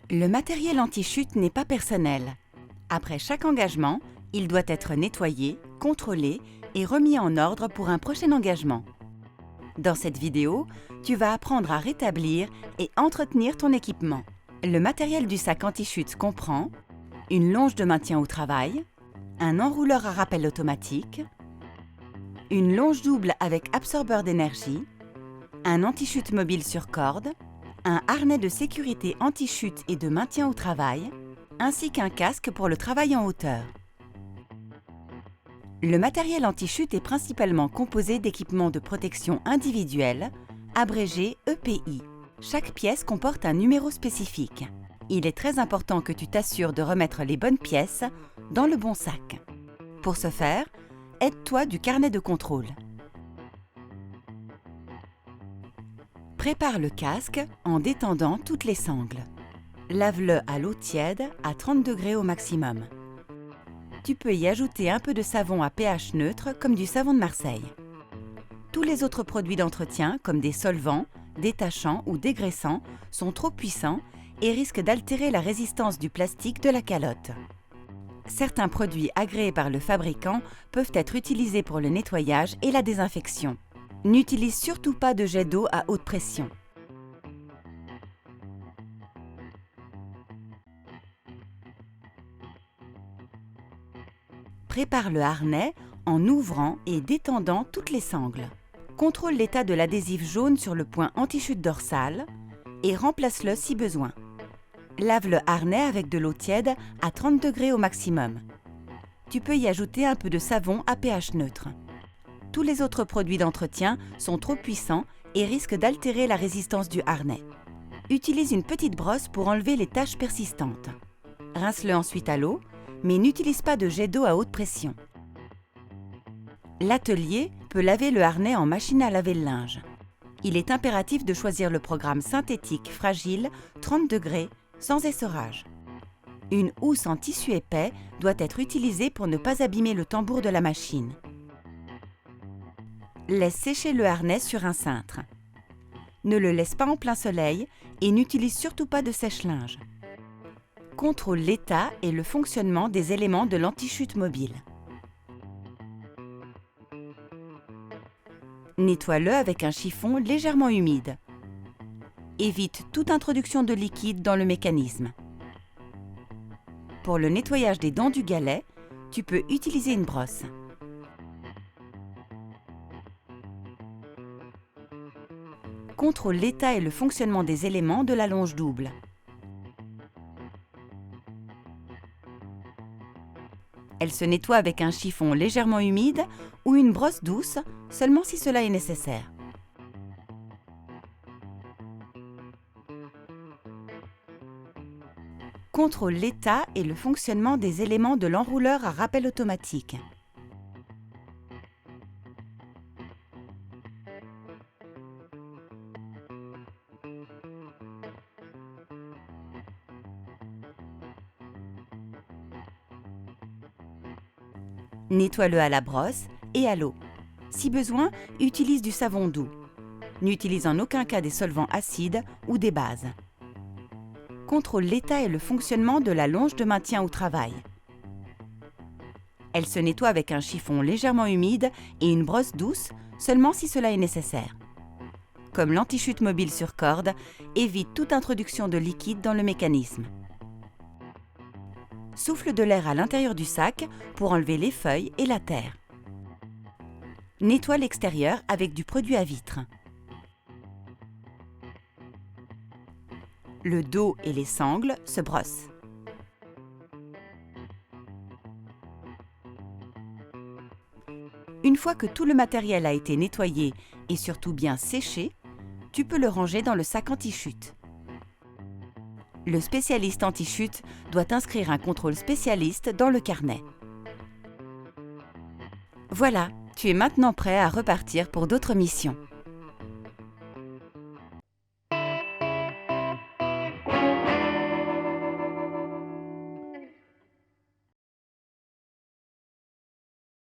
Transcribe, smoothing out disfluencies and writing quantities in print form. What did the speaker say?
Le matériel anti-chute n'est pas personnel. Après chaque engagement, il doit être nettoyé, contrôlé et remis en ordre pour un prochain engagement. Dans cette vidéo, tu vas apprendre à rétablir et entretenir ton équipement. Le matériel du sac anti-chute comprend une longe de maintien au travail, un enrouleur à rappel automatique, une longe double avec absorbeur d'énergie, un anti-chute mobile sur corde, un harnais de sécurité anti-chute et de maintien au travail, ainsi qu'un casque pour le travail en hauteur. Le matériel anti-chute est principalement composé d'équipements de protection individuelle, abrégé EPI. Chaque pièce comporte un numéro spécifique. Il est très important que tu t'assures de remettre les bonnes pièces dans le bon sac. Pour ce faire, aide-toi du carnet de contrôle. Prépare le casque en détendant toutes les sangles. Lave-le à l'eau tiède à 30 degrés au maximum. Tu peux y ajouter un peu de savon à pH neutre comme du savon de Marseille. Tous les autres produits d'entretien comme des solvants, détachants ou dégraissants sont trop puissants et risquent d'altérer la résistance du plastique de la calotte. Certains produits agréés par le fabricant peuvent être utilisés pour le nettoyage et la désinfection. N'utilise surtout pas de jet d'eau à haute pression. Prépare le harnais en ouvrant et détendant toutes les sangles. Contrôle l'état de l'adhésif jaune sur le point anti-chute dorsal et remplace-le si besoin. Lave le harnais avec de l'eau tiède à 30 degrés au maximum. Tu peux y ajouter un peu de savon à pH neutre. Tous les autres produits d'entretien sont trop puissants et risquent d'altérer la résistance du harnais. Utilise une petite brosse pour enlever les taches persistantes. Rince-le ensuite à l'eau, mais n'utilise pas de jet d'eau à haute pression. L'atelier peut laver le harnais en machine à laver le linge. Il est impératif de choisir le programme synthétique fragile 30 degrés sans essorage. Une housse en tissu épais doit être utilisée pour ne pas abîmer le tambour de la machine. Laisse sécher le harnais sur un cintre. Ne le laisse pas en plein soleil et n'utilise surtout pas de sèche-linge. Contrôle l'état et le fonctionnement des éléments de l'anti-chute mobile. Nettoie-le avec un chiffon légèrement humide. Évite toute introduction de liquide dans le mécanisme. Pour le nettoyage des dents du galet, tu peux utiliser une brosse. Contrôle l'état et le fonctionnement des éléments de la longe double. Elle se nettoie avec un chiffon légèrement humide ou une brosse douce, seulement si cela est nécessaire. Contrôle l'état et le fonctionnement des éléments de l'enrouleur à rappel automatique. Nettoie-le à la brosse et à l'eau. Si besoin, utilise du savon doux. N'utilise en aucun cas des solvants acides ou des bases. Contrôle l'état et le fonctionnement de la longe de maintien au travail. Elle se nettoie avec un chiffon légèrement humide et une brosse douce, seulement si cela est nécessaire. Comme l'anti-chute mobile sur corde, évite toute introduction de liquide dans le mécanisme. Souffle de l'air à l'intérieur du sac pour enlever les feuilles et la terre. Nettoie l'extérieur avec du produit à vitre. Le dos et les sangles se brossent. Une fois que tout le matériel a été nettoyé et surtout bien séché, tu peux le ranger dans le sac anti-chute. Le spécialiste anti-chute doit inscrire un contrôle spécialiste dans le carnet. Voilà, tu es maintenant prêt à repartir pour d'autres missions.